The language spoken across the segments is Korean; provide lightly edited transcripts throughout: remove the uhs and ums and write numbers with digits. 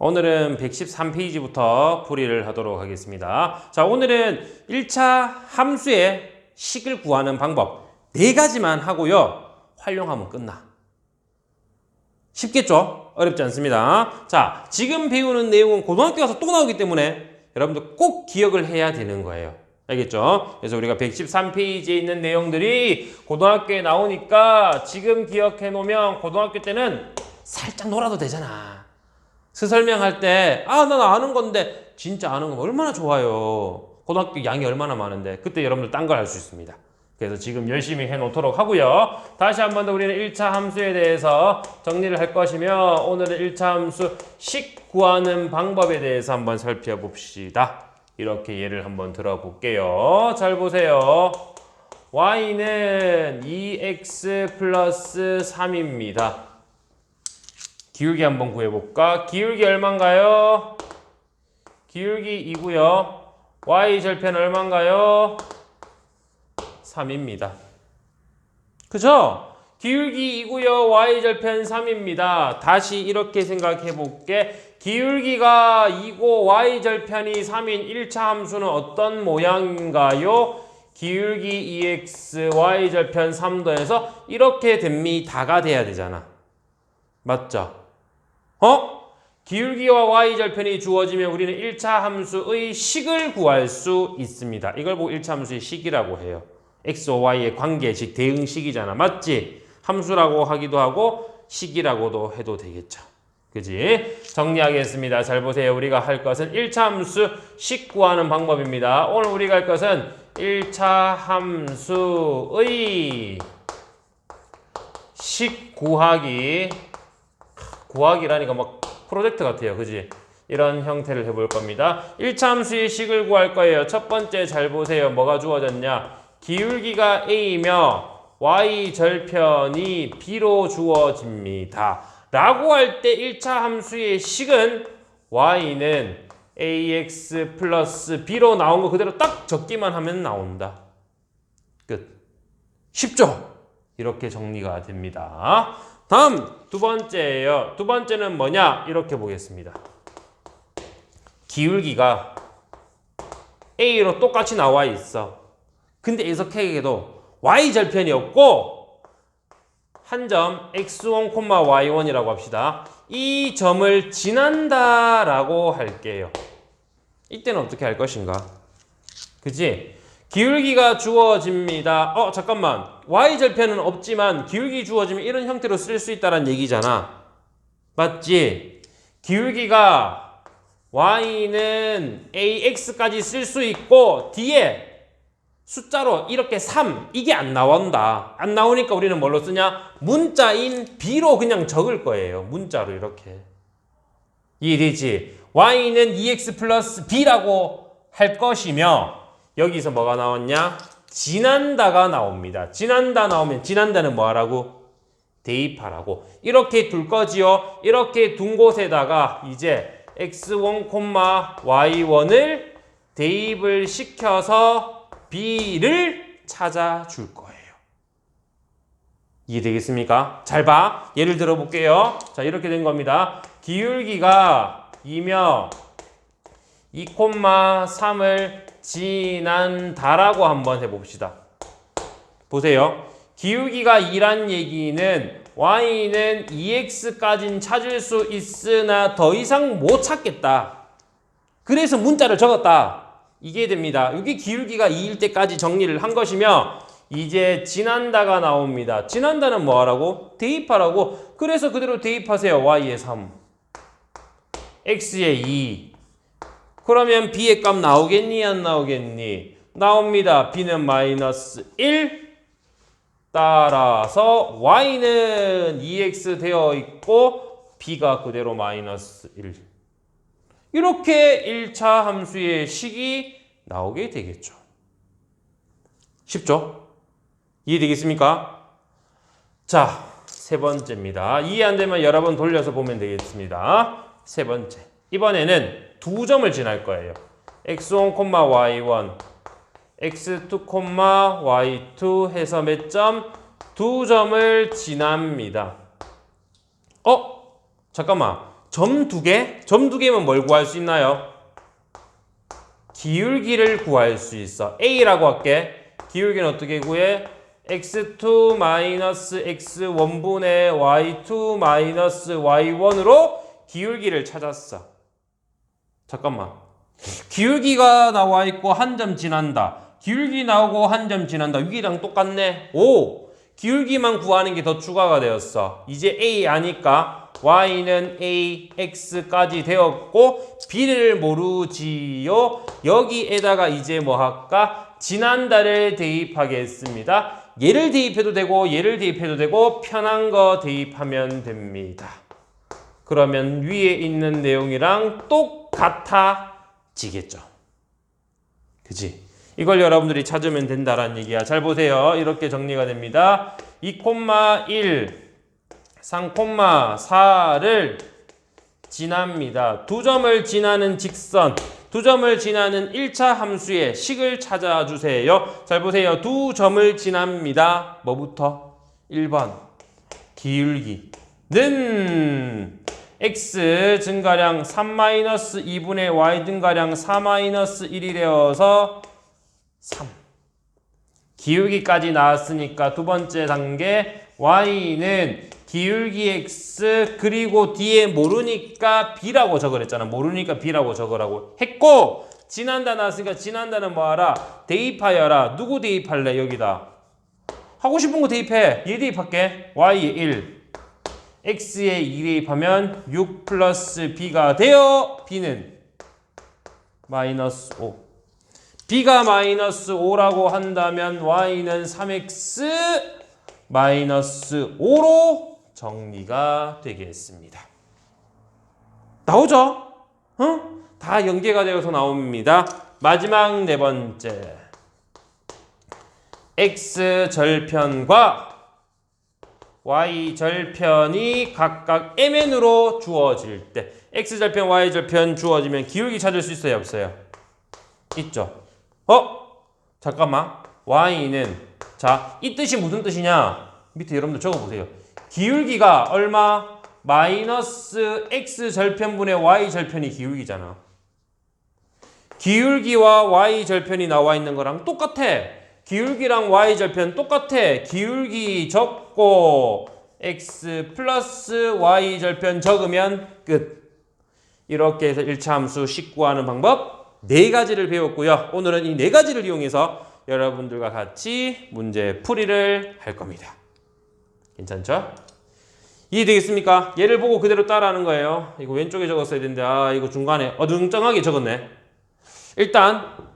오늘은 113페이지부터 풀이를 하도록 하겠습니다. 자, 오늘은 1차 함수의 식을 구하는 방법 4가지만 하고요. 활용하면 끝나. 쉽겠죠? 어렵지 않습니다. 자, 지금 배우는 내용은 고등학교 가서 또 나오기 때문에 여러분들 꼭 기억을 해야 되는 거예요. 알겠죠? 그래서 우리가 113페이지에 있는 내용들이 고등학교에 나오니까 지금 기억해 놓으면 고등학교 때는 살짝 놀아도 되잖아. 설명할 때, 난 아는 건데, 진짜 아는 건 얼마나 좋아요. 고등학교 양이 얼마나 많은데, 그때 여러분들 딴 걸 할 수 있습니다. 그래서 지금 열심히 해 놓도록 하고요. 다시 한 번 더 우리는 1차 함수에 대해서 정리를 할 것이며, 오늘은 1차 함수 식 구하는 방법에 대해서 한번 살펴봅시다. 이렇게 예를 한번 들어볼게요. 잘 보세요. y는 2x 플러스 3입니다. 기울기 한번 구해볼까? 기울기 얼마인가요? 기울기 2고요. y 절편 얼마인가요? 3입니다. 그죠? 기울기 2고요. y 절편 3입니다. 다시 이렇게 생각해 볼게. 기울기가 2고 y 절편이 3인 1차 함수는 어떤 모양인가요? 기울기 2x y 절편 3도에서 이렇게 됩니다가 돼야 되잖아. 맞죠? 기울기와 y 절편이 주어지면 우리는 1차 함수의 식을 구할 수 있습니다. 이걸 보고 1차 함수의 식이라고 해요. x와 y의 관계, 즉 대응식이잖아. 맞지? 함수라고 하기도 하고 식이라고도 해도 되겠죠. 그지? 정리하겠습니다. 잘 보세요. 우리가 할 것은 1차 함수 식 구하는 방법입니다. 오늘 우리가 할 것은 1차 함수의 식 구하기라니까 막 프로젝트 같아요. 그지? 이런 형태를 해볼 겁니다. 1차 함수의 식을 구할 거예요. 첫 번째 잘 보세요. 뭐가 주어졌냐? 기울기가 a이며 y 절편이 b로 주어집니다. 라고 할 때 1차 함수의 식은 y는 ax 플러스 b로 나온 거 그대로 딱 적기만 하면 나온다. 끝. 쉽죠? 이렇게 정리가 됩니다. 다음 두 번째예요. 두 번째는 뭐냐? 이렇게 보겠습니다. 기울기가 a로 똑같이 나와 있어. 근데 해석하기에도 y절편이 없고 한 점 x1, y1이라고 합시다. 이 점을 지난다라고 할게요. 이때는 어떻게 할 것인가? 그치? 기울기가 주어집니다. 잠깐만. y절편은 없지만 기울기 주어지면 이런 형태로 쓸 수 있다는 얘기잖아. 맞지? 기울기가 y는 ax까지 쓸 수 있고 뒤에 숫자로 이렇게 3 이게 안 나온다. 안 나오니까 우리는 뭘로 쓰냐? 문자인 b로 그냥 적을 거예요. 문자로 이렇게. 이해되지? y는 2x 플러스 b라고 할 것이며 여기서 뭐가 나왔냐? 지난다가 나옵니다. 지난다 나오면 지난다는 뭐 하라고? 대입하라고. 이렇게 둘 거지요. 이렇게 둔 곳에다가 이제 x1, y1을 대입을 시켜서 b를 찾아줄 거예요. 이해되겠습니까? 잘 봐. 예를 들어 볼게요. 자, 이렇게 된 겁니다. 기울기가 2며 2, 3을 지난다라고 한번 해봅시다. 보세요. 기울기가 2란 얘기는 y는 2x까지는 찾을 수 있으나 더 이상 못 찾겠다. 그래서 문자를 적었다. 이게 됩니다. 여기 기울기가 2일 때까지 정리를 한 것이며 이제 지난다가 나옵니다. 지난다는 뭐 하라고? 대입하라고. 그래서 그대로 대입하세요. y에 3, x에 2. 그러면 b의 값 나오겠니? 안 나오겠니? 나옵니다. b는 마이너스 1. 따라서 y는 2x 되어 있고 b가 그대로 마이너스 1. 이렇게 1차 함수의 식이 나오게 되겠죠. 쉽죠? 이해되겠습니까? 자, 세 번째입니다. 이해 안 되면 여러 번 돌려서 보면 되겠습니다. 세 번째. 이번에는 두 점을 지날 거예요. x1, y1, x2, y2 해서 몇 점? 두 점을 지납니다. 잠깐만. 점 두 개? 점 두 개면 뭘 구할 수 있나요? 기울기를 구할 수 있어. A라고 할게. 기울기는 어떻게 구해? x2 마이너스 x1분의 y2 마이너스 y1으로 기울기를 찾았어. 잠깐만. 기울기가 나와 있고 한 점 지난다. 기울기 나오고 한 점 지난다. 위랑 똑같네. 오! 기울기만 구하는 게 더 추가가 되었어. 이제 A 아니까 y는 a, x까지 되었고 b를 모르지요. 여기에다가 이제 뭐 할까? 지난달을 대입하겠습니다. 얘를 대입해도 되고 얘를 대입해도 되고 편한 거 대입하면 됩니다. 그러면 위에 있는 내용이랑 똑같아지겠죠. 그치? 이걸 여러분들이 찾으면 된다라는 얘기야. 잘 보세요. 이렇게 정리가 됩니다. 2,1, 3,4를 지납니다. 두 점을 지나는 직선, 두 점을 지나는 1차 함수의 식을 찾아주세요. 잘 보세요. 두 점을 지납니다. 뭐부터? 1번. 기울기는 x 증가량 3-2분의 y 증가량 4-1이 되어서 3. 기울기까지 나왔으니까 두 번째 단계 y는 기울기 x 그리고 뒤에 모르니까 b라고 적으랬잖아. 모르니까 b라고 적으라고 했고 지난다 나왔으니까 지난다는 뭐하라? 대입하여라. 누구 대입할래? 여기다. 하고 싶은 거 대입해. 얘 대입할게. y에 1 x에 2 대입하면 6 플러스 b가 되어 b는 마이너스 5. b가 마이너스 5라고 한다면 y는 3x 마이너스 5로 정리가 되겠습니다. 나오죠? 다 연계가 되어서 나옵니다. 마지막 네 번째. x 절편과 y 절편이 각각 mn으로 주어질 때 x 절편, y 절편 주어지면 기울기 찾을 수 있어요? 없어요? 있죠. 잠깐만. y는 자, 이 뜻이 무슨 뜻이냐? 밑에 여러분들 적어보세요. 기울기가 얼마? 마이너스 x 절편분의 y 절편이 기울기잖아. 기울기와 y 절편이 나와 있는 거랑 똑같아. 기울기랑 y 절편 똑같아. 기울기 적고 x 플러스 y 절편 적으면 끝. 이렇게 해서 1차 함수 식 구하는 방법 4가지를 배웠고요. 오늘은 이 4가지를 이용해서 여러분들과 같이 문제 풀이를 할 겁니다. 괜찮죠? 이해되겠습니까? 얘를 보고 그대로 따라하는 거예요. 이거 왼쪽에 적었어야 되는데 이거 중간에 어중쩡하게 적었네. 일단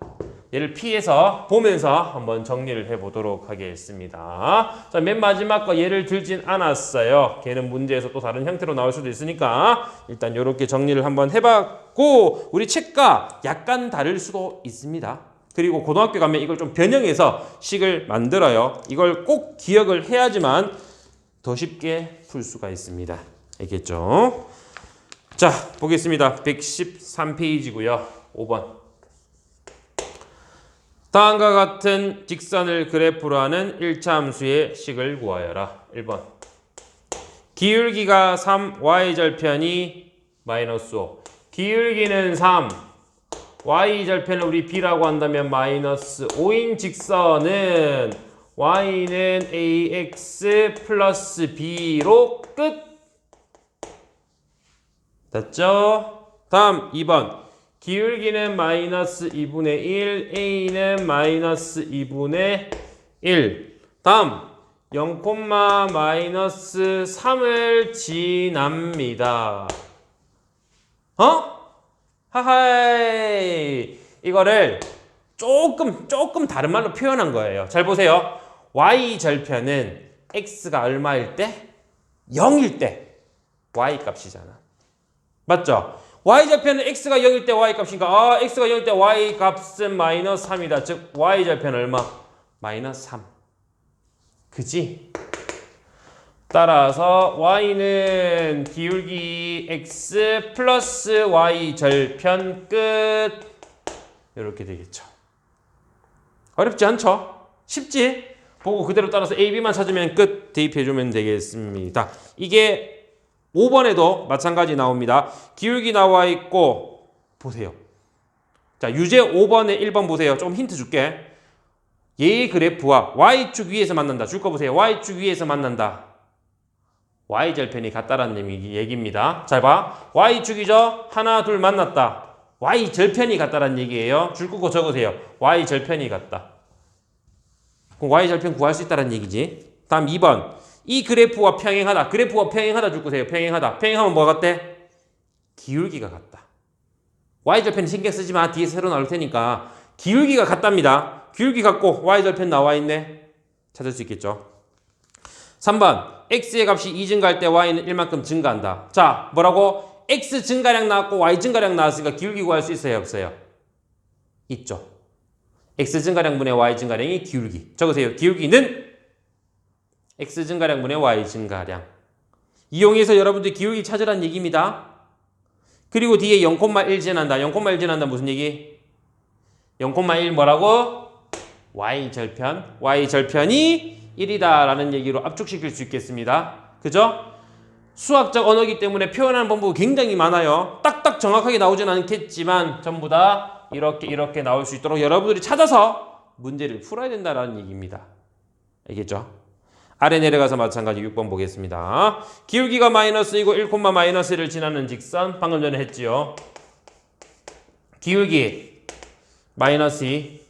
얘를 피해서 보면서 한번 정리를 해보도록 하겠습니다. 자, 맨 마지막 거 얘를 들진 않았어요. 걔는 문제에서 또 다른 형태로 나올 수도 있으니까 일단 이렇게 정리를 한번 해봤고 우리 책과 약간 다를 수도 있습니다. 그리고 고등학교 가면 이걸 좀 변형해서 식을 만들어요. 이걸 꼭 기억을 해야지만 더 쉽게 풀 수가 있습니다. 알겠죠? 자, 보겠습니다. 113페이지고요. 5번. 다음과 같은 직선을 그래프로 하는 1차 함수의 식을 구하여라. 1번. 기울기가 3, y절편이 마이너스 5. 기울기는 3, y절편을 우리 b라고 한다면 마이너스 5인 직선은 y는 ax 플러스 b로 끝. 됐죠? 다음 2번. 기울기는 마이너스 2분의 1, a는 마이너스 2분의 1. 다음 0, 마이너스 3을 지납니다. 하하이. 이거를 조금 다른 말로 표현한 거예요. 잘 보세요. y절편은 x가 얼마일 때? 0일 때 y 값이잖아. 맞죠? y절편은 x가 0일 때 y 값이니까 x가 0일 때 y 값은 마이너스 3이다. 즉 y절편 얼마? 마이너스 3. 그지? 따라서 y는 기울기 x 플러스 y절편 끝. 이렇게 되겠죠. 어렵지 않죠? 쉽지? 보고 그대로 따라서 A, B만 찾으면 끝. 대입해주면 되겠습니다. 이게 5번에도 마찬가지 나옵니다. 기울기 나와 있고 보세요. 자, 유제 5번에 1번 보세요. 좀 힌트 줄게. 얘의 그래프와 y축 위에서 만난다. 줄 거 보세요. y축 위에서 만난다. y절편이 같다라는 얘기입니다. 잘 봐. y축이죠? 하나, 둘 만났다. y절편이 같다라는 얘기예요. 줄 거고 적으세요. y절편이 같다. 그럼 y절편 구할 수 있다는 얘기지. 다음 2번. 이 그래프와 평행하다. 그래프와 평행하다 줄 거세요. 평행하다. 평행하면 뭐가 같대? 기울기가 같다. y절편 신경 쓰지 마. 뒤에 새로 나올 테니까. 기울기가 같답니다. 기울기 같고 y절편 나와 있네. 찾을 수 있겠죠. 3번. x의 값이 2 증가할 때 y는 1만큼 증가한다. 자, 뭐라고? x 증가량 나왔고 y 증가량 나왔으니까 기울기 구할 수 있어요? 없어요? 있죠. x 증가량분의 y 증가량이 기울기. 적으세요. 기울기는 x 증가량분의 y 증가량. 이용해서 여러분들 기울기 찾으라는 얘기입니다. 그리고 뒤에 0,1 지난다. 0,1 지난다 무슨 얘기? 0,1 뭐라고? y절편. y절편이 1이다 라는 얘기로 압축시킬 수 있겠습니다. 그죠? 수학적 언어이기 때문에 표현하는 방법이 굉장히 많아요. 딱딱 정확하게 나오진 않겠지만 전부 다 이렇게 나올 수 있도록 여러분들이 찾아서 문제를 풀어야 된다는 얘기입니다. 알겠죠? 아래 내려가서 마찬가지 6번 보겠습니다. 기울기가 마이너스이고 1, 마이너스를 지나는 직선. 방금 전에 했지요. 기울기 마이너스 2,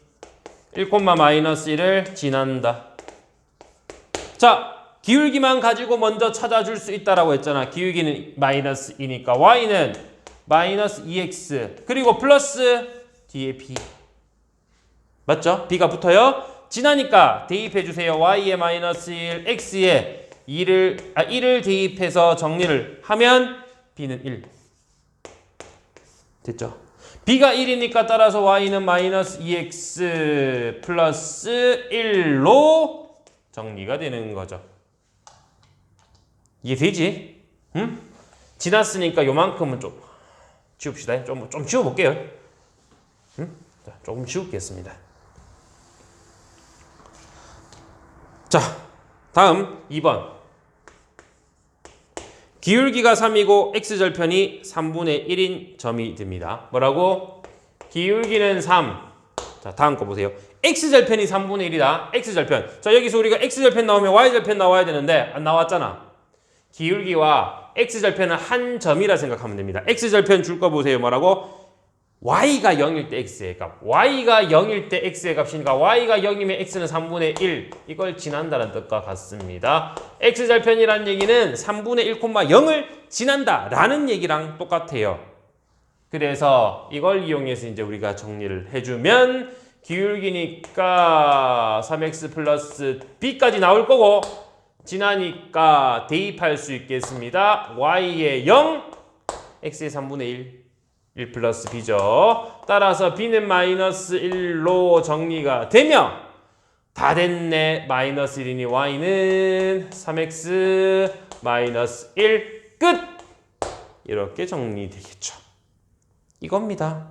1, 마이너스 1을 지난다. 자, 기울기만 가지고 먼저 찾아줄 수 있다라고 했잖아. 기울기는 마이너스 2니까 y는 마이너스 2x 그리고 플러스 뒤에 b. 맞죠? b가 붙어요. 지나니까 대입해 주세요. y에 마이너스 1, x에 1을 대입해서 정리를 하면 b는 1. 됐죠? b가 1이니까 따라서 y는 마이너스 2x 플러스 1로 정리가 되는 거죠. 이해되지? 응? 지났으니까 요만큼은 좀 지웁시다. 좀 지워볼게요. 응? 자, 조금 지우겠습니다. 자, 다음 2번. 기울기가 3이고 x절편이 3분의 1인 점이 듭니다. 뭐라고? 기울기는 3. 자, 다음 거 보세요. x절편이 3분의 1이다. x절편. 자, 여기서 우리가 x절편 나오면 y절편 나와야 되는데 안 나왔잖아. 기울기와 x절편은 한 점이라 생각하면 됩니다. x절편 줄 거 보세요. 뭐라고? y가 0일 때 x의 값. y가 0일 때 x의 값이니까 y가 0이면 x는 3분의 1. 이걸 지난다는 뜻과 같습니다. x절편이라는 얘기는 3분의 1, 0을 지난다 라는 얘기랑 똑같아요. 그래서 이걸 이용해서 이제 우리가 정리를 해주면 기울기니까 3x 플러스 b까지 나올 거고 지나니까 대입할 수 있겠습니다. y의 0, x의 3분의 1 플러스 b죠. 따라서 b는 마이너스 1로 정리가 되며 다 됐네. 마이너스 1이니 y는 3x 마이너스 1 끝! 이렇게 정리되겠죠. 이겁니다.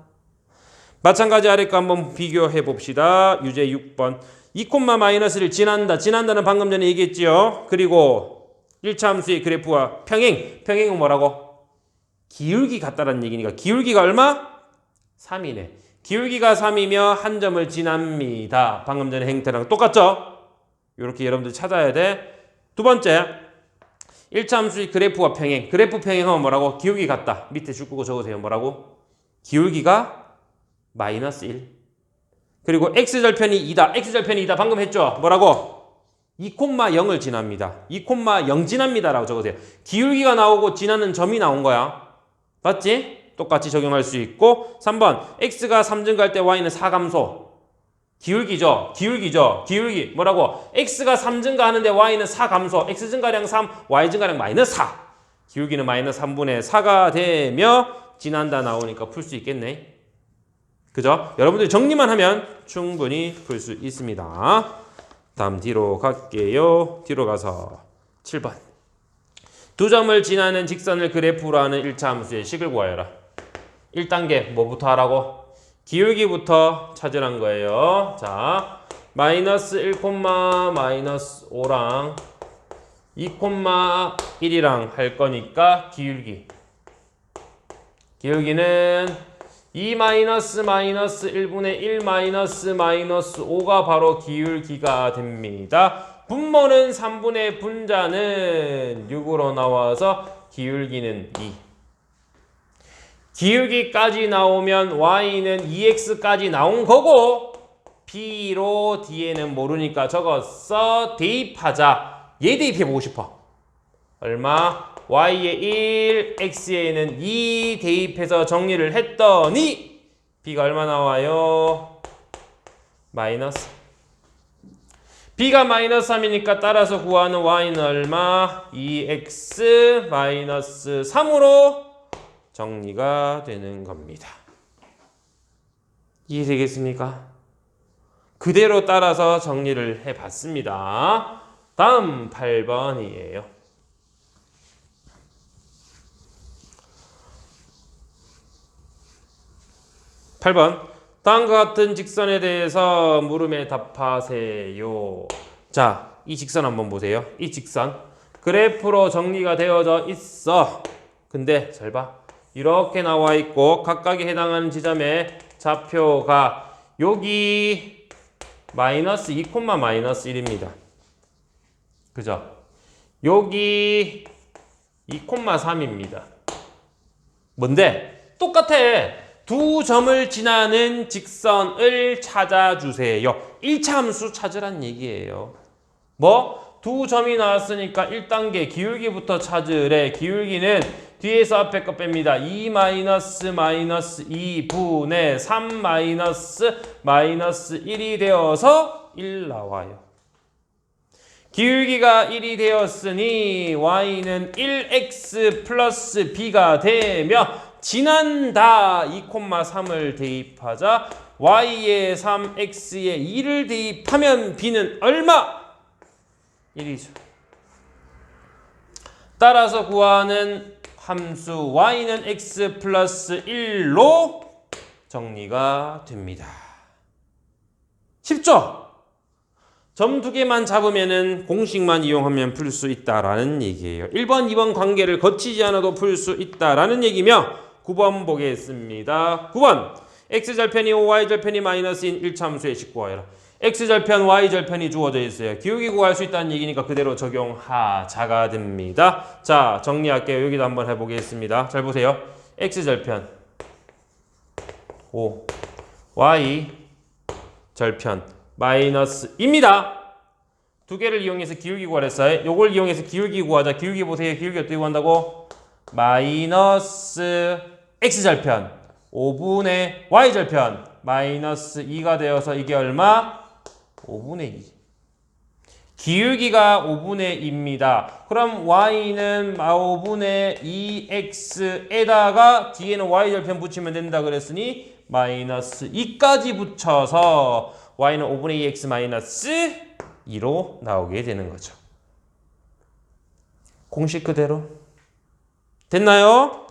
마찬가지 아래 거 한번 비교해 봅시다. 유제 6번. 2, 마이너스를 지난다. 지난다는 방금 전에 얘기했지요. 그리고 1차 함수의 그래프와 평행. 평행은 뭐라고? 기울기 같다라는 얘기니까 기울기가 얼마? 3이네. 기울기가 3이며 한 점을 지납니다. 방금 전에 행태랑 똑같죠? 이렇게 여러분들 찾아야 돼. 두 번째. 1차 함수의 그래프와 평행. 그래프 평행하면 뭐라고? 기울기 같다. 밑에 줄 거고 적으세요. 뭐라고? 기울기가 마이너스 1. 그리고 x절편이 2다. x절편이 2다. 방금 했죠? 뭐라고? 2,0을 지납니다. 2,0 지납니다. 라고 적으세요. 기울기가 나오고 지나는 점이 나온 거야. 맞지? 똑같이 적용할 수 있고 3번. x가 3 증가할 때 y는 4 감소. 기울기죠? 기울기. 뭐라고? x가 3 증가하는데 y는 4 감소. x 증가량 3, y 증가량 마이너스 4. 기울기는 마이너스 3분의 4가 되며 지난다 나오니까 풀 수 있겠네. 그죠? 여러분들이 정리만 하면 충분히 풀 수 있습니다. 다음 뒤로 갈게요. 뒤로 가서 7번. 두 점을 지나는 직선을 그래프로 하는 1차 함수의 식을 구하여라. 1단계 뭐부터 하라고? 기울기부터 찾으란 거예요. 자, 마이너스 1, 마이너스 5랑 2,1이랑 할 거니까 기울기는 2-1분의 1-5가 바로 기울기가 됩니다. 분모는 3분의 분자는 6으로 나와서 기울기는 2. 기울기까지 나오면 y는 2x까지 나온 거고 b로 뒤에는 모르니까 적었어. 대입하자. 얘 대입해보고 싶어. 얼마? y에 1, x에는 2 대입해서 정리를 했더니 b가 얼마 나와요? 마이너스. b가 마이너스 3이니까 따라서 구하는 y는 얼마? 2x 마이너스 3으로 정리가 되는 겁니다. 이해되겠습니까? 그대로 따라서 정리를 해봤습니다. 다음 8번이에요. 8번. 다음과 같은 직선에 대해서 물음에 답하세요. 자, 이 직선 한번 보세요. 이 직선 그래프로 정리가 되어져 있어. 근데 잘 봐. 이렇게 나와 있고 각각에 해당하는 지점의 좌표가 여기 마이너스 2, 마이너스 1입니다. 그죠? 여기 2,3입니다. 뭔데? 똑같아. 두 점을 지나는 직선을 찾아주세요. 1차 함수 찾으란 얘기예요. 뭐? 두 점이 나왔으니까 1단계 기울기부터 찾으래. 기울기는 뒤에서 앞에 거 뺍니다. 2 마이너스 2분의 3 마이너스 1이 되어서 1 나와요. 기울기가 1이 되었으니 y는 1x 플러스 b가 되며 지난다 2,3을 대입하자. y에 3, x에 2를 대입하면 b는 얼마? 1이죠. 따라서 구하는 함수 y는 x 플러스 1로 정리가 됩니다. 쉽죠? 점 두 개만 잡으면은 공식만 이용하면 풀 수 있다라는 얘기예요. 1번, 2번 관계를 거치지 않아도 풀 수 있다라는 얘기며 9번 보겠습니다. 9번. x절편이 5, y절편이 마이너스인 1차 함수의 식 구하여라. x절편, y절편이 주어져 있어요. 기울기 구할 수 있다는 얘기니까 그대로 적용하자가 됩니다. 자, 정리할게요. 여기도 한번 해보겠습니다. 잘 보세요. x절편 5, y절편 마이너스입니다. 두 개를 이용해서 기울기 구하랬어요. 요걸 이용해서 기울기 구하자. 기울기 보세요. 기울기 어떻게 구한다고? 마이너스 x절편 5분의 y절편 마이너스 2가 되어서 이게 얼마? 5분의 2. 기울기가 5분의 2입니다. 그럼 y는 5분의 2x에다가 뒤에는 y절편 붙이면 된다 그랬으니 마이너스 2까지 붙여서 y는 5분의 2x 마이너스 2로 나오게 되는 거죠. 공식 그대로. 됐나요?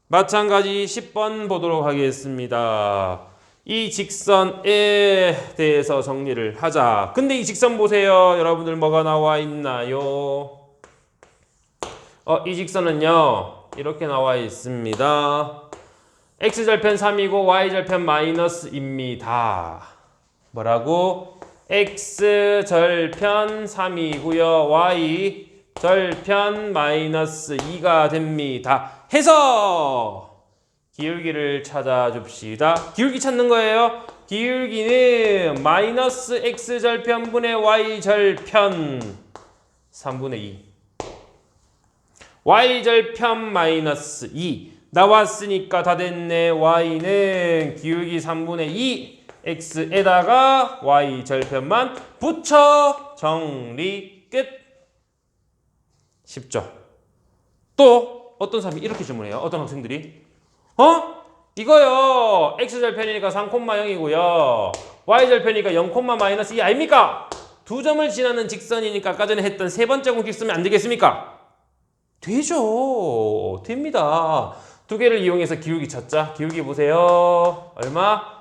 마찬가지 10번 보도록 하겠습니다. 이 직선에 대해서 정리를 하자. 근데 이 직선 보세요. 여러분들 뭐가 나와 있나요? 이 직선은요. 이렇게 나와 있습니다. x절편 3이고 y절편 마이너스입니다. 뭐라고? x절편 3이고요. y절편 마이너스 2가 됩니다. 해서 기울기를 찾아줍시다. 기울기 찾는 거예요. 기울기는 마이너스 x절편분의 y절편 3분의 2 y절편 마이너스 2 나왔으니까 다 됐네. y는 기울기 3분의 2 x에다가 y절편만 붙여 정리 끝. 쉽죠? 또 어떤 사람이 이렇게 질문해요. 어떤 학생들이 이거요. x절편이니까 3,0이고요. y절편이니까 0,-2 아닙니까? 두 점을 지나는 직선이니까 아까 전에 했던 세 번째 공식 쓰면 안 되겠습니까? 되죠. 됩니다. 두 개를 이용해서 기울기 찾자. 기울기 보세요. 얼마?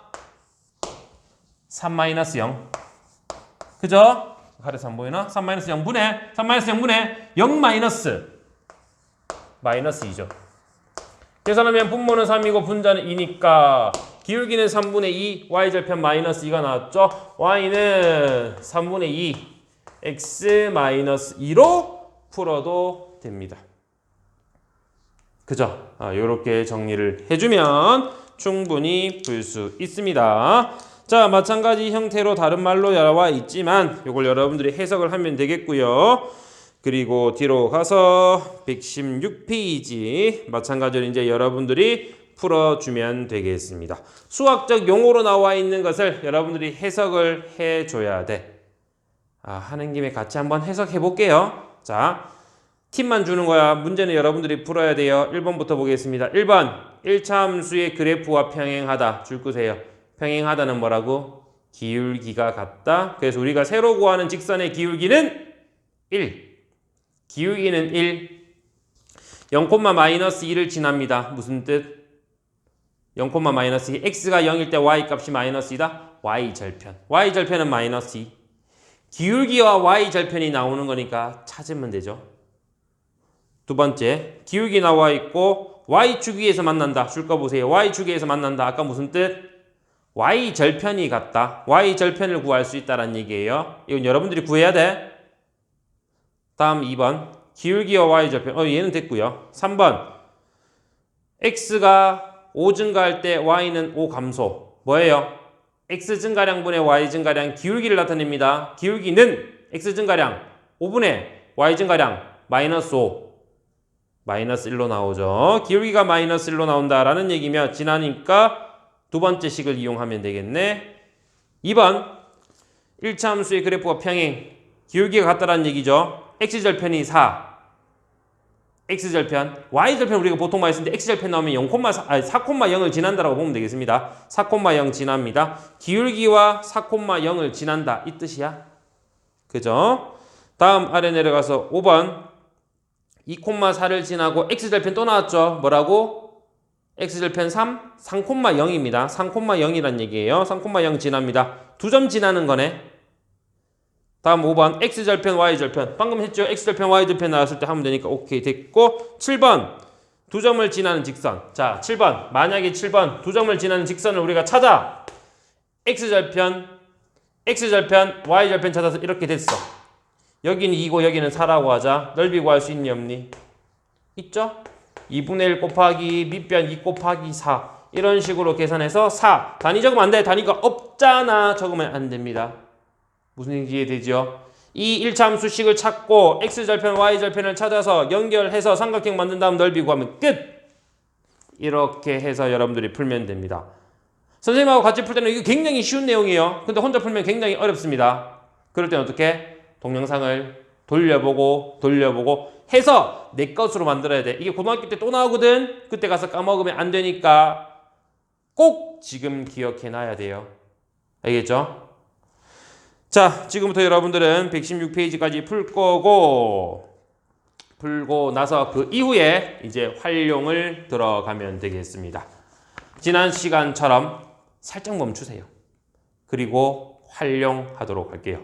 3-0. 그죠? 가려서 안 보이나? 3 마이너스 0분의 3 마이너스 0분의 0 마이너스 2죠. 계산하면 분모는 3이고 분자는 2니까 기울기는 3분의 2 y절편 마이너스 2가 나왔죠. y는 3분의 2 x 마이너스 2로 풀어도 됩니다. 그죠? 요렇게 정리를 해주면 충분히 풀 수 있습니다. 자, 마찬가지 형태로 다른 말로 나와 있지만 이걸 여러분들이 해석을 하면 되겠고요. 그리고 뒤로 가서 116페이지 마찬가지로 이제 여러분들이 풀어주면 되겠습니다. 수학적 용어로 나와 있는 것을 여러분들이 해석을 해줘야 돼. 하는 김에 같이 한번 해석해 볼게요. 자, 팁만 주는 거야. 문제는 여러분들이 풀어야 돼요. 1번부터 보겠습니다. 1번 1차 함수의 그래프와 평행하다. 줄 끄세요. 평행하다는 뭐라고? 기울기가 같다. 그래서 우리가 세로 구하는 직선의 기울기는 1. 기울기는 1. 0,-2를 지납니다. 무슨 뜻? 0,-2. x가 0일 때 y 값이 마이너스 2다. y절편. y절편은 마이너스 2. 기울기와 y절편이 나오는 거니까 찾으면 되죠. 두 번째, 기울기 나와 있고 y축 위에서 만난다. 줄 거 보세요. y축 위에서 만난다. 아까 무슨 뜻? y절편이 같다. y절편을 구할 수 있다는 얘기예요. 이건 여러분들이 구해야 돼. 다음 2번, 기울기와 y절편. 얘는 됐고요. 3번, x가 5 증가할 때 y는 5 감소. 뭐예요? x 증가량분의 y 증가량 기울기를 나타냅니다. 기울기는 x 증가량 5분의 y 증가량 마이너스 5. 마이너스 1로 나오죠. 기울기가 마이너스 1로 나온다라는 얘기면 지나니까 두 번째 식을 이용하면 되겠네. 2번 1차 함수의 그래프가 평행. 기울기가 같다라는 얘기죠. x절편이 4. x절편. y절편 우리가 보통 많이 쓰는데 x절편 나오면 4,0을 지난다라고 보면 되겠습니다. 4,0 지납니다. 기울기와 4,0을 지난다. 이 뜻이야. 그죠? 다음 아래 내려가서 5번 2,4를 지나고 x절편 또 나왔죠. 뭐라고? x절편 3? 3,0입니다. 3,0이란 얘기예요. 3,0 지납니다. 2점 지나는 거네. 다음 5번 x절편 y절편. 방금 했죠. x절편 y절편 나왔을 때 하면 되니까 오케이 됐고 7번 2점을 지나는 직선. 자 7번 만약에 7번 2점을 지나는 직선을 우리가 찾아. x절편 y절편 찾아서 이렇게 됐어. 여기는 2고 여기는 4라고 하자. 넓이 구할 수 있니 없니? 있죠? 2분의 1 곱하기 밑변 2 곱하기 4 이런 식으로 계산해서 4 단위 적으면 안 돼. 단위가 없잖아. 적으면 안 됩니다. 무슨 얘기 이해되죠? 이 1차 함수식을 찾고 x절편 y절편을 찾아서 연결해서 삼각형 만든 다음 넓이 구하면 끝! 이렇게 해서 여러분들이 풀면 됩니다. 선생님하고 같이 풀 때는 이거 굉장히 쉬운 내용이에요. 근데 혼자 풀면 굉장히 어렵습니다. 그럴 때는 어떻게? 동영상을 돌려보고 해서 내 것으로 만들어야 돼. 이게 고등학교 때 또 나오거든. 그때 가서 까먹으면 안 되니까 꼭 지금 기억해 놔야 돼요. 알겠죠? 자, 지금부터 여러분들은 116페이지까지 풀 거고 풀고 나서 그 이후에 이제 활용을 들어가면 되겠습니다. 지난 시간처럼 살짝 멈추세요. 그리고 활용하도록 할게요.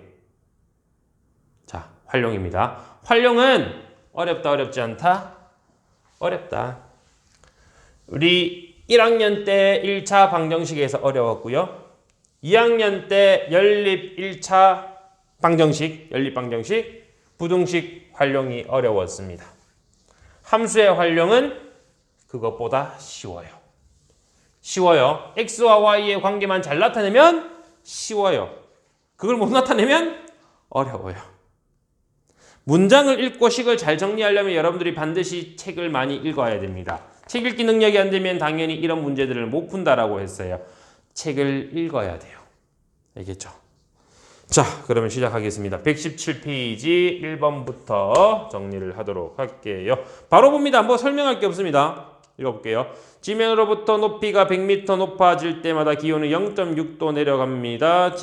자, 활용입니다. 활용은 어렵다, 어렵지 않다? 어렵다. 우리 1학년 때 1차 방정식에서 어려웠고요. 2학년 때 연립 1차 방정식, 부등식 활용이 어려웠습니다. 함수의 활용은 그것보다 쉬워요. x와 y의 관계만 잘 나타내면 쉬워요. 그걸 못 나타내면 어려워요. 문장을 읽고 식을 잘 정리하려면 여러분들이 반드시 책을 많이 읽어야 됩니다. 책 읽기 능력이 안 되면 당연히 이런 문제들을 못 푼다라고 했어요. 책을 읽어야 돼요. 알겠죠? 자, 그러면 시작하겠습니다. 117페이지 1번부터 정리를 하도록 할게요. 바로 봅니다. 뭐 설명할 게 없습니다. 읽어볼게요. 지면으로부터 높이가 100m 높아질 때마다 기온은 0.6도 내려갑니다.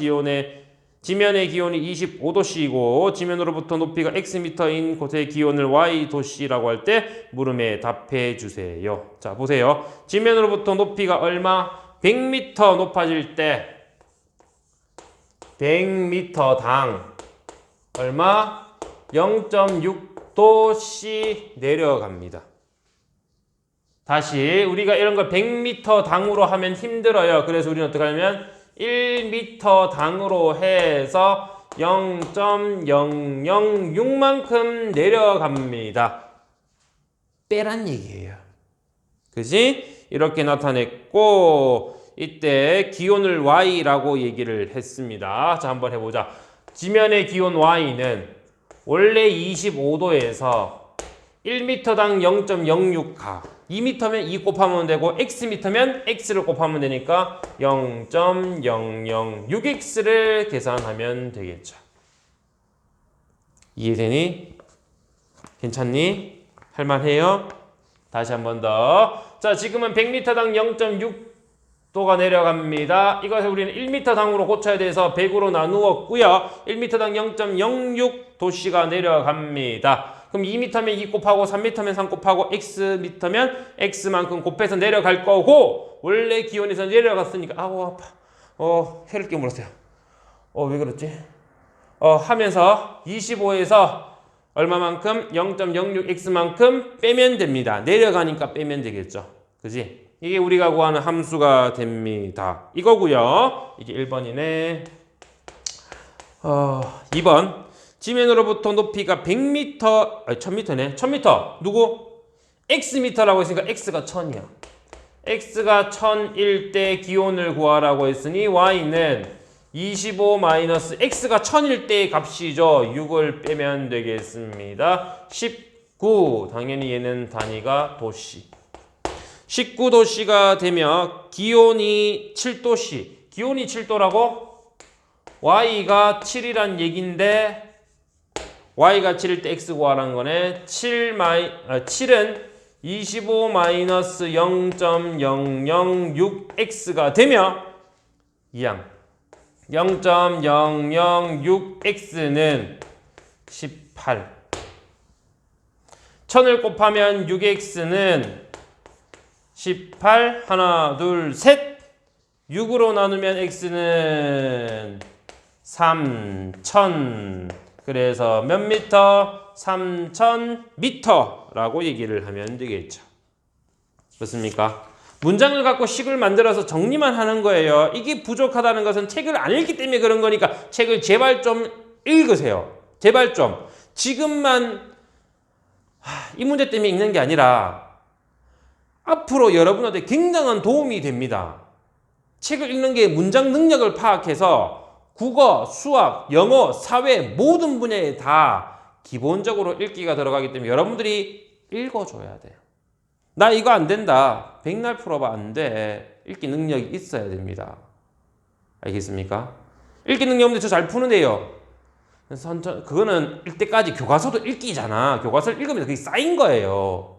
지면의 기온이 25도씨이고 지면으로부터 높이가 xm인 곳의 기온을 y도씨라고 할 때 물음에 답해 주세요. 자, 보세요. 지면으로부터 높이가 얼마? 100m 높아질 때 100m당 얼마? 0.6도씨 내려갑니다. 다시 우리가 이런 걸 100m 당으로 하면 힘들어요. 그래서 우리는 어떻게 하냐면 1m 당으로 해서 0.006만큼 내려갑니다. 빼란 얘기예요. 그지? 이렇게 나타냈고 이때 기온을 Y라고 얘기를 했습니다. 자, 한번 해보자. 지면의 기온 Y는 원래 25도에서 1m당 0.06가 2m면 2 곱하면 되고 xm면 x를 곱하면 되니까 0.006x를 계산하면 되겠죠. 이해되니? 괜찮니? 할만해요? 다시 한 번 더. 자, 지금은 100m당 0.6도가 내려갑니다. 이것을 우리는 1m당으로 고쳐야 돼서 100으로 나누었고요. 1m당 0.06도씨가 내려갑니다. 그럼 2m면 2 곱하고 3m면 3 곱하고 xm면 x만큼 곱해서 내려갈 거고 원래 기온에서 내려갔으니까 아우 아파. 혀를 깨물었어요. 왜 그렇지? 하면서 25에서 얼마만큼? 0.06x만큼 빼면 됩니다. 내려가니까 빼면 되겠죠. 그지? 이게 우리가 구하는 함수가 됩니다. 이거고요. 이게 1번이네. 2번. 지면으로부터 높이가 100m, 1000m네. 1000m. 누구? xm라고 했으니까 x가 1000이야. x가 1000일 때 기온을 구하라고 했으니 y는 25-x가 1000일 때의 값이죠. 6을 빼면 되겠습니다. 19. 당연히 얘는 단위가 도씨. 19도씨가 되면 기온이 7도씨. 기온이 7도라고? y가 7이란 얘긴데 y가 7일 때 x 구하라는 거네. 7은 25-0.006x가 되면 이항 0.006x는 18. 1000을 곱하면 6x는 18. 하나, 둘, 셋. 6으로 나누면 x는 3000. 그래서 몇 미터? 3000m라고 얘기를 하면 되겠죠. 그렇습니까? 문장을 갖고 식을 만들어서 정리만 하는 거예요. 이게 부족하다는 것은 책을 안 읽기 때문에 그런 거니까 책을 제발 좀 읽으세요. 제발 좀. 지금만 이 문제 때문에 읽는 게 아니라 앞으로 여러분한테 굉장한 도움이 됩니다. 책을 읽는 게 문장 능력을 파악해서 국어, 수학, 영어, 사회 모든 분야에 다 기본적으로 읽기가 들어가기 때문에 여러분들이 읽어줘야 돼요. 나 이거 안 된다. 백날 풀어봐. 안 돼. 읽기 능력이 있어야 됩니다. 알겠습니까? 읽기 능력 없는데 저 잘 푸는데요. 그거는 읽 때까지 교과서도 읽기잖아. 교과서를 읽으면서 그게 쌓인 거예요.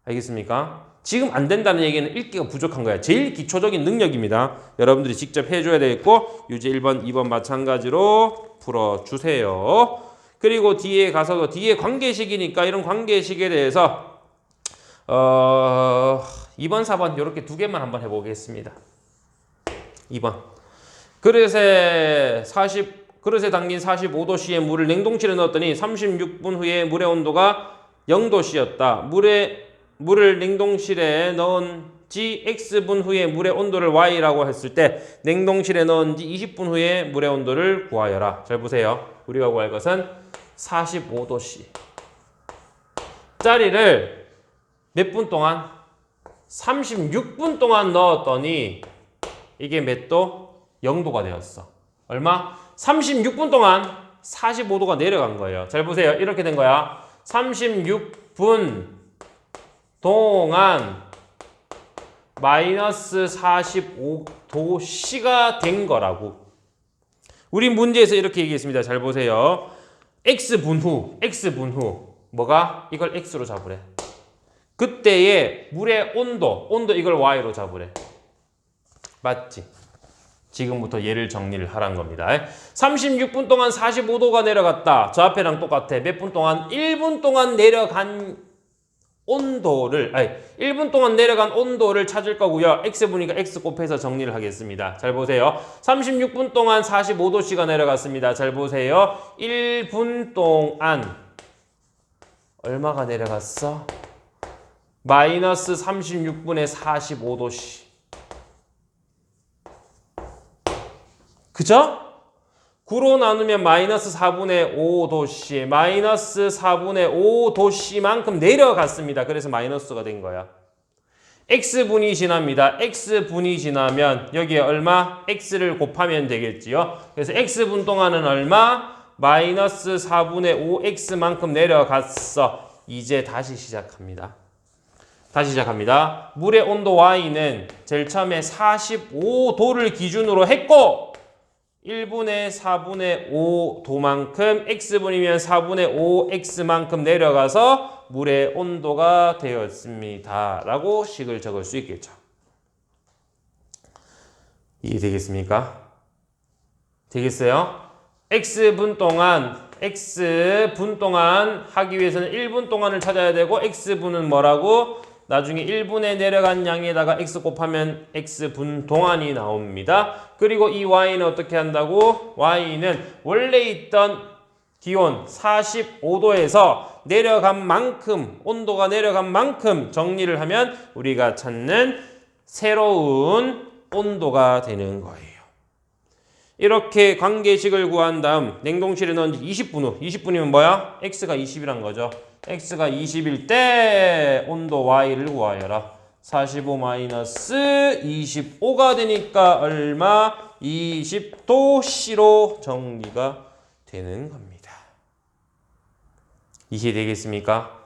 알겠습니까? 지금 안 된다는 얘기는 읽기가 부족한 거야. 제일 기초적인 능력입니다. 여러분들이 직접 해줘야 되겠고 유제 1번, 2번 마찬가지로 풀어주세요. 그리고 뒤에 가서도 뒤에 관계식이니까 이런 관계식에 대해서 2번, 4번 이렇게 두 개만 한번 해보겠습니다. 2번. 그릇에 담긴 45도씨의 물을 냉동실에 넣었더니 36분 후에 물의 온도가 0도씨였다. 물을 냉동실에 넣은 지 X분 후에 물의 온도를 Y라고 했을 때 냉동실에 넣은 지 20분 후에 물의 온도를 구하여라. 잘 보세요. 우리가 구할 것은 45도씨. 짜리를 몇 분 동안? 36분 동안 넣었더니 이게 몇 도? 0도가 되었어. 얼마? 36분 동안 45도가 내려간 거예요. 잘 보세요. 이렇게 된 거야. 36분 동안 마이너스 45도씨가 된 거라고. 우리 문제에서 이렇게 얘기했습니다. 잘 보세요. X분 후 뭐가? 이걸 X로 잡으래. 그때의 물의 온도 이걸 Y로 잡으래. 맞지? 지금부터 얘를 정리를 하란 겁니다. 36분 동안 45도가 내려갔다. 저 앞에랑 똑같아. 몇 분 동안? 1분 동안 내려간 온도를 1분 동안 내려간 온도를 찾을 거고요. x분이니까 x 곱해서 정리를 하겠습니다. 잘 보세요. 36분 동안 45도씨가 내려갔습니다. 잘 보세요. 1분 동안 얼마가 내려갔어? 마이너스 36분의 45도씨. 그죠? 9로 나누면 마이너스 4분의 5도씨, 마이너스 4분의 5도씨만큼 내려갔습니다. 그래서 마이너스가 된 거야. x분이 지납니다. x분이 지나면 여기에 얼마? x를 곱하면 되겠지요. 그래서 x분 동안은 얼마? 마이너스 4분의 5x만큼 내려갔어. 이제 다시 시작합니다. 다시 시작합니다. 물의 온도 Y는 제일 처음에 45도를 기준으로 했고 1분의 4분의 5도만큼 x분이면 4분의 5x만큼 내려가서 물의 온도가 되었습니다. 라고 식을 적을 수 있겠죠. 이해되겠습니까? 되겠어요? x분 동안 하기 위해서는 1분 동안을 찾아야 되고 x분은 뭐라고? 나중에 1분에 내려간 양에다가 x 곱하면 x분 동안이 나옵니다. 그리고 이 y는 어떻게 한다고? y는 원래 있던 기온 45도에서 내려간 만큼, 온도가 내려간 만큼 정리를 하면 우리가 찾는 새로운 온도가 되는 거예요. 이렇게 관계식을 구한 다음 냉동실에 넣은 지 20분 후, 20분이면 뭐야? x가 20이란 거죠. x가 20일 때 온도 y를 구하여라. 45-25가 되니까 얼마? 20도씨로 정리가 되는 겁니다. 이해되겠습니까?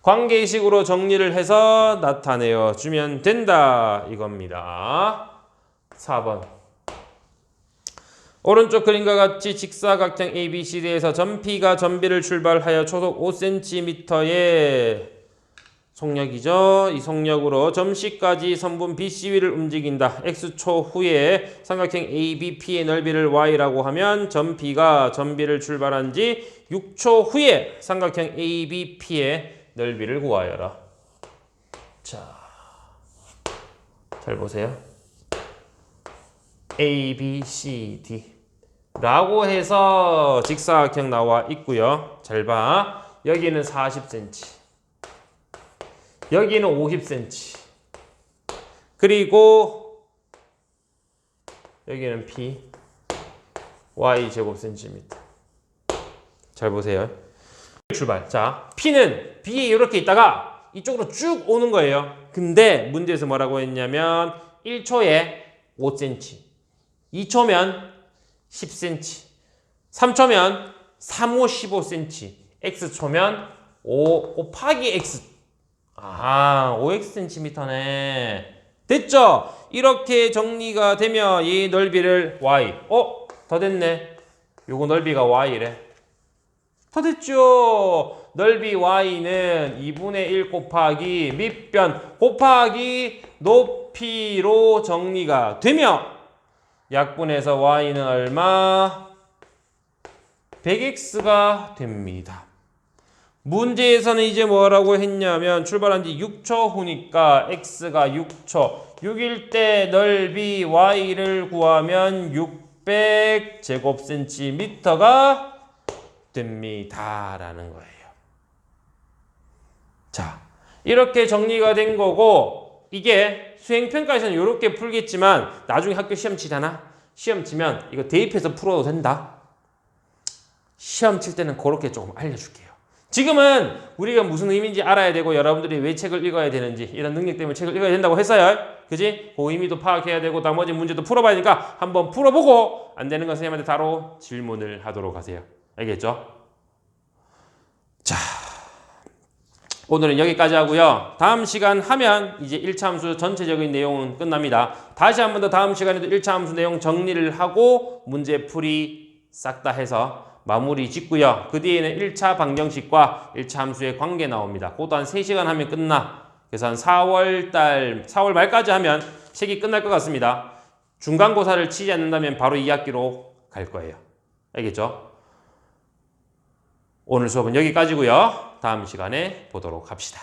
관계식으로 정리를 해서 나타내어 주면 된다 이겁니다. 4번. 오른쪽 그림과 같이 직사각형 ABCD에서 점P가 점B를 출발하여 초속 5cm의 속력이죠. 이 속력으로 점 C까지 선분 BC 위를 움직인다. X초 후에 삼각형 ABP의 넓이를 Y라고 하면 점 B가 점 B를 출발한 지 6초 후에 삼각형 ABP의 넓이를 구하여라. 자, 잘 보세요. ABCD 라고 해서 직사각형 나와 있고요. 잘 봐. 여기는 40cm. 여기는 50cm. 그리고 여기는 P Y 제곱 센티미터. 잘 보세요. 출발. 자, P는 B에 이렇게 있다가 이쪽으로 쭉 오는 거예요. 근데 문제에서 뭐라고 했냐면 1초에 5cm, 2초면 10cm, 3초면 3, 5, 15cm, x초면 5 곱하기 x. 5xcm네. 됐죠? 이렇게 정리가 되면 이 넓이를 y. 더 됐네. 요거 넓이가 y래. 더 됐죠? 넓이 y는 2분의 1 곱하기 밑변 곱하기 높이로 정리가 되며 약분해서 y는 얼마? 100x가 됩니다. 문제에서는 이제 뭐라고 했냐면 출발한 지 6초 후니까 x가 6초. 6일 때 넓이 y를 구하면 600제곱센티미터가 됩니다. 라는 거예요. 자, 이렇게 정리가 된 거고 이게 수행평가에서는 이렇게 풀겠지만 나중에 학교 시험 치잖아. 시험 치면 이거 대입해서 풀어도 된다. 시험 칠 때는 그렇게 조금 알려줄게요. 지금은 우리가 무슨 의미인지 알아야 되고 여러분들이 왜 책을 읽어야 되는지 이런 능력 때문에 책을 읽어야 된다고 했어요. 그지? 그 의미도 파악해야 되고 나머지 문제도 풀어봐야 되니까 한번 풀어보고 안 되는 건 선생님한테 바로 질문을 하도록 하세요. 알겠죠? 자, 오늘은 여기까지 하고요. 다음 시간 하면 이제 1차 함수 전체적인 내용은 끝납니다. 다시 한 번 더 다음 시간에도 1차 함수 내용 정리를 하고 문제풀이 싹 다 해서 마무리 짓고요. 그 뒤에는 1차 방정식과 1차 함수의 관계 나옵니다. 그것도 한 3시간 하면 끝나. 그래서 한 4월 말까지 하면 책이 끝날 것 같습니다. 중간고사를 치지 않는다면 바로 2학기로 갈 거예요. 알겠죠? 오늘 수업은 여기까지고요. 다음 시간에 보도록 합시다.